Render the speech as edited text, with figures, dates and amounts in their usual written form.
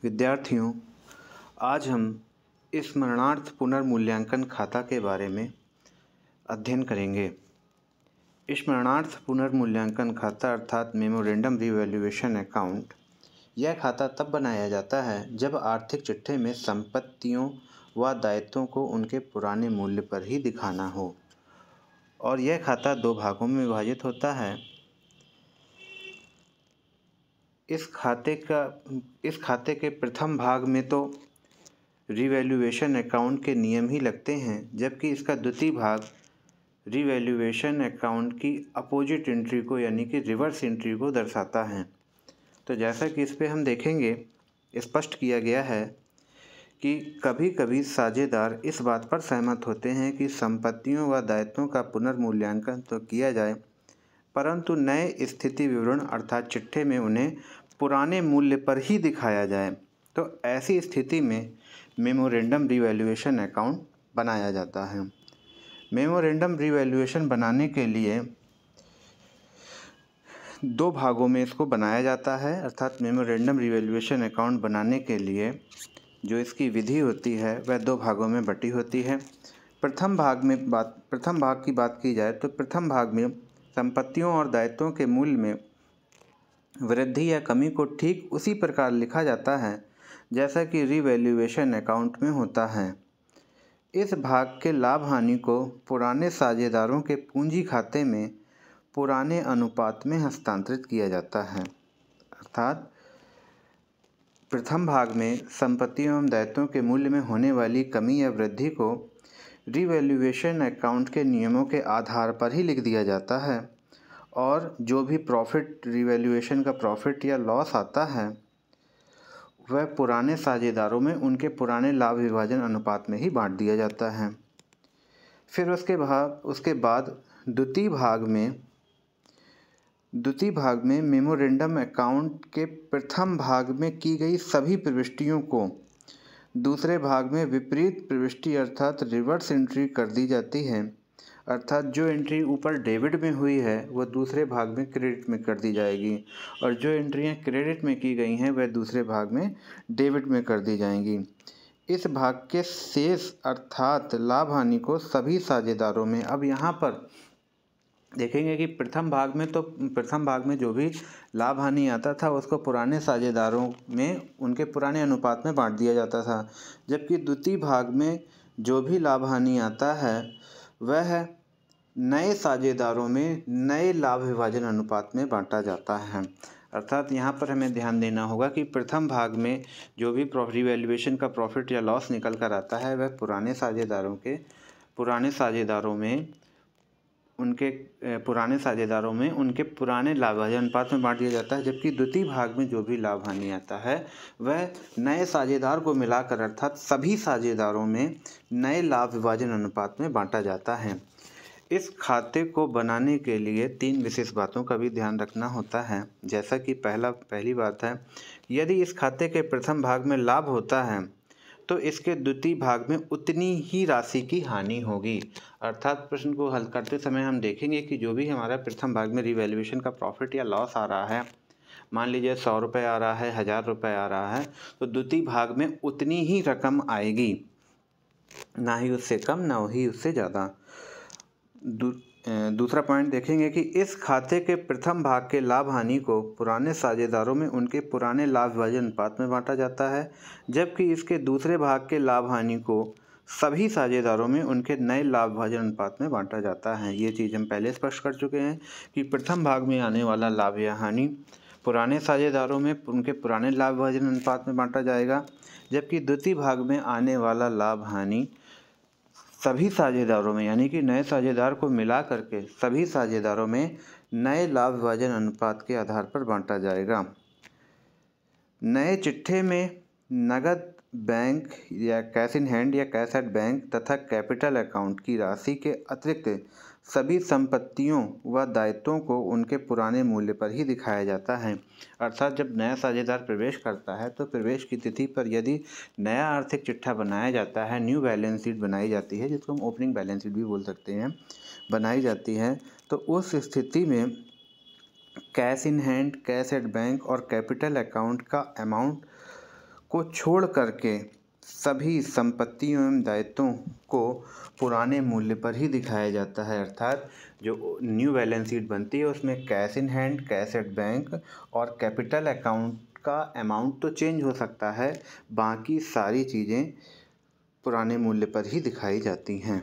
विद्यार्थियों, आज हम स्मरणार्थ पुनर्मूल्यांकन खाता के बारे में अध्ययन करेंगे। स्मरणार्थ पुनर्मूल्यांकन खाता अर्थात मेमोरेंडम रीवैल्यूएशन अकाउंट, यह खाता तब बनाया जाता है जब आर्थिक चिट्ठे में संपत्तियों व दायित्वों को उनके पुराने मूल्य पर ही दिखाना हो और यह खाता दो भागों में विभाजित होता है। इस खाते के प्रथम भाग में तो रीवैल्यूएशन अकाउंट के नियम ही लगते हैं, जबकि इसका द्वितीय भाग रीवैल्यूएशन अकाउंट की अपोजिट एंट्री को यानी कि रिवर्स एंट्री को दर्शाता है। तो जैसा कि इस पे हम देखेंगे, स्पष्ट किया गया है कि कभी कभी साझेदार इस बात पर सहमत होते हैं कि संपत्तियों व दायित्वों का पुनर्मूल्यांकन तो किया जाए, परंतु नए स्थिति विवरण अर्थात चिट्ठे में उन्हें पुराने मूल्य पर ही दिखाया जाए। तो ऐसी स्थिति में मेमोरेंडम रीवैल्यूएशन अकाउंट बनाया जाता है। मेमोरेंडम रीवैल्यूएशन बनाने के लिए दो भागों में इसको बनाया जाता है, अर्थात मेमोरेंडम रीवैल्यूएशन अकाउंट बनाने के लिए जो इसकी विधि होती है वह दो भागों में बटी होती है। प्रथम भाग की बात की जाए तो प्रथम भाग में संपत्तियों और दायित्वों के मूल्य में वृद्धि या कमी को ठीक उसी प्रकार लिखा जाता है जैसा कि रीवैल्यूएशन अकाउंट में होता है। इस भाग के लाभ हानि को पुराने साझेदारों के पूंजी खाते में पुराने अनुपात में हस्तांतरित किया जाता है। अर्थात प्रथम भाग में संपत्तियों एवं दायित्वों के मूल्य में होने वाली कमी या वृद्धि को रीवैल्यूएशन अकाउंट के नियमों के आधार पर ही लिख दिया जाता है और जो भी रीवैल्यूएशन का प्रॉफिट या लॉस आता है वह पुराने साझेदारों में उनके पुराने लाभ विभाजन अनुपात में ही बांट दिया जाता है। फिर उसके बाद द्वितीय भाग में मेमोरेंडम अकाउंट के प्रथम भाग में की गई सभी प्रविष्टियों को दूसरे भाग में विपरीत प्रविष्टि अर्थात रिवर्स एंट्री कर दी जाती है। अर्थात जो एंट्री ऊपर डेबिट में हुई है वह दूसरे भाग में क्रेडिट में कर दी जाएगी और जो एंट्रियां क्रेडिट में की गई हैं वह दूसरे भाग में डेबिट में कर दी जाएंगी। इस भाग के शेष अर्थात लाभ हानि को सभी साझेदारों में, अब यहाँ पर देखेंगे कि प्रथम भाग में जो भी लाभ हानि आता था उसको पुराने साझेदारों में उनके पुराने अनुपात में बांट दिया जाता था, जबकि द्वितीय भाग में जो भी लाभ हानि आता है वह नए साझेदारों में नए लाभ विभाजन अनुपात में बांटा जाता है। अर्थात यहाँ पर हमें ध्यान देना होगा कि प्रथम भाग में जो भी रीवैल्यूएशन का प्रॉफिट या लॉस निकल कर आता है वह पुराने साझेदारों में उनके पुराने लाभ विभाजन अनुपात में बांट दिया जाता है, जबकि द्वितीय भाग में जो भी लाभ हानि आता है वह नए साझेदार को मिलाकर अर्थात सभी साझेदारों में नए लाभ विभाजन अनुपात में बांटा जाता है। इस खाते को बनाने के लिए तीन विशेष बातों का भी ध्यान रखना होता है। जैसा कि पहली बात है, यदि इस खाते के प्रथम भाग में लाभ होता है तो इसके द्वितीय भाग में उतनी ही राशि की हानि होगी। अर्थात प्रश्न को हल करते समय हम देखेंगे कि जो भी हमारा प्रथम भाग में रिवैल्यूएशन का प्रॉफिट या लॉस आ रहा है, मान लीजिए 100 रुपये आ रहा है, 1000 रुपये आ रहा है, तो द्वितीय भाग में उतनी ही रकम आएगी, ना ही उससे कम ना ही उससे ज़्यादा। दूसरा पॉइंट देखेंगे कि इस खाते के प्रथम भाग के लाभ हानि को पुराने साझेदारों में उनके पुराने लाभ विभाजन अनुपात में बांटा जाता है, जबकि इसके दूसरे भाग के लाभ हानि को सभी साझेदारों में उनके नए लाभ विभाजन अनुपात में बांटा जाता है। ये चीज़ हम पहले स्पष्ट कर चुके हैं कि प्रथम भाग में आने वाला लाभ या हानि पुराने साझेदारों में उनके पुराने लाभ विभाजन अनुपात में बांटा जाएगा, जबकि द्वितीय भाग में आने वाला लाभ हानि सभी साझेदारों में यानी कि नए साझेदार को मिला करके सभी साझेदारों में नए लाभ विभाजन अनुपात के आधार पर बांटा जाएगा। नए चिट्ठे में नगद बैंक या कैश इन हैंड या कैश एट बैंक तथा कैपिटल अकाउंट की राशि के अतिरिक्त सभी संपत्तियों व दायित्वों को उनके पुराने मूल्य पर ही दिखाया जाता है। अर्थात जब नया साझेदार प्रवेश करता है तो प्रवेश की तिथि पर यदि नया आर्थिक चिट्ठा बनाया जाता है, न्यू बैलेंस शीट बनाई जाती है, जिसको हम ओपनिंग बैलेंस शीट भी बोल सकते हैं, बनाई जाती है, तो उस स्थिति में cash in hand, cash at bank और कैपिटल अकाउंट का अमाउंट को छोड़ करके सभी संपत्तियों एवं दायित्वों को पुराने मूल्य पर ही दिखाया जाता है। अर्थात जो न्यू बैलेंस शीट बनती है उसमें cash in hand, cash at bank और कैपिटल अकाउंट का अमाउंट तो चेंज हो सकता है, बाकी सारी चीज़ें पुराने मूल्य पर ही दिखाई जाती हैं।